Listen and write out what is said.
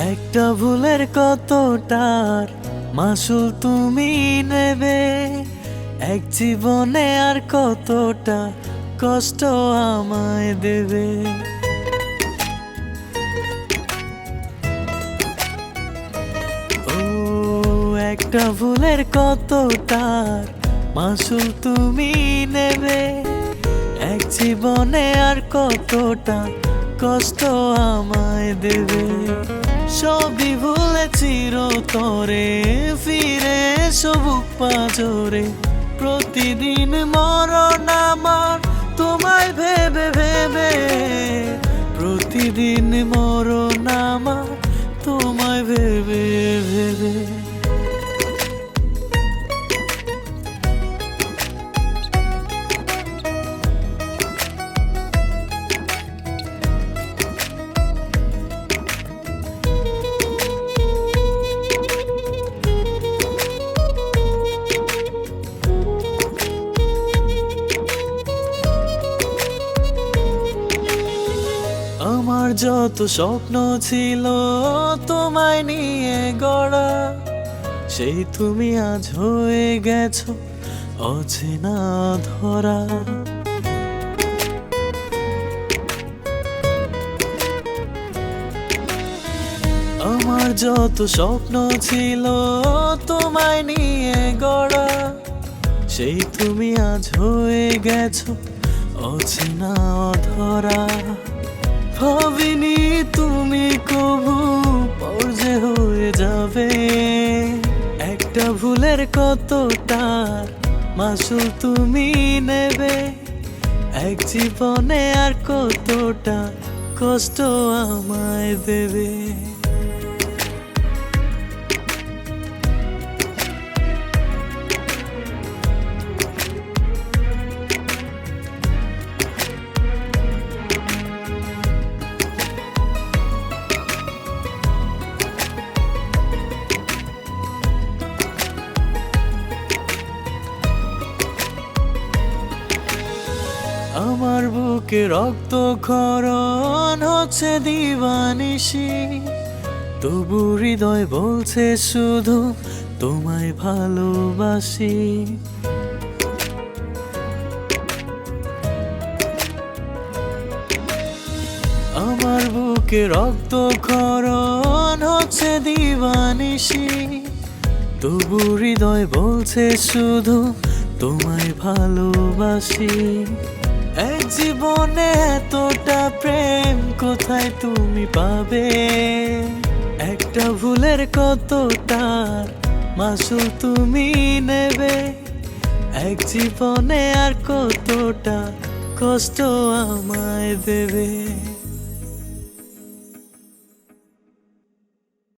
একটা ভুলের কতটার মাসুল তুমি নেবে, এক জীবনে আর কতটা কষ্ট আমায় দেবে। ও একটা ভুলের কতটার মাসুল তুমি নেবে, এক জীবনে আর কতটা কষ্ট আমায় দেবে। সবই ভুলে চিরতরে ফিরে সবুক পাজরে, প্রতিদিন মরণ আমার তোমায় ভেবে ভেবে, প্রতিদিন মরণ আমার তোমায় ভেবে ভেবে। আমার যত স্বপ্ন ছিল তোমায় নিয়ে গড়া, সেই তুমি আজ হয়ে গেছো অচেনা ধরা। আমার যত স্বপ্ন ছিল তোমায় নিয়ে গড়া, সেই তুমি আজ হয়ে গেছো অচেনা ধরা। ভাবিনি তুমি কবু পর্যে হয়ে যাবে, একটা ভুলের কতটার মাসুল তুমি নেবে, এক জীবনে আর কতটা কষ্ট আমায় দেবে। আমার বুকে রক্ত ক্ষরণ হচ্ছে দিবানিশি, তবু হৃদয় বলছে শুধু তোমায় ভালোবাসি। আমার বুকে রক্ত ক্ষরণ হচ্ছে দিবানিশি, তবু হৃদয় বলছে শুধু তোমায় ভালোবাসি। এক জীবনে এতটা প্রেম কোথায় তুমি পাবে, একটা ভুলের কতটার মাসুল তুমি নেবে, এক জীবনে আর কতটা কষ্ট আমায় দেবে।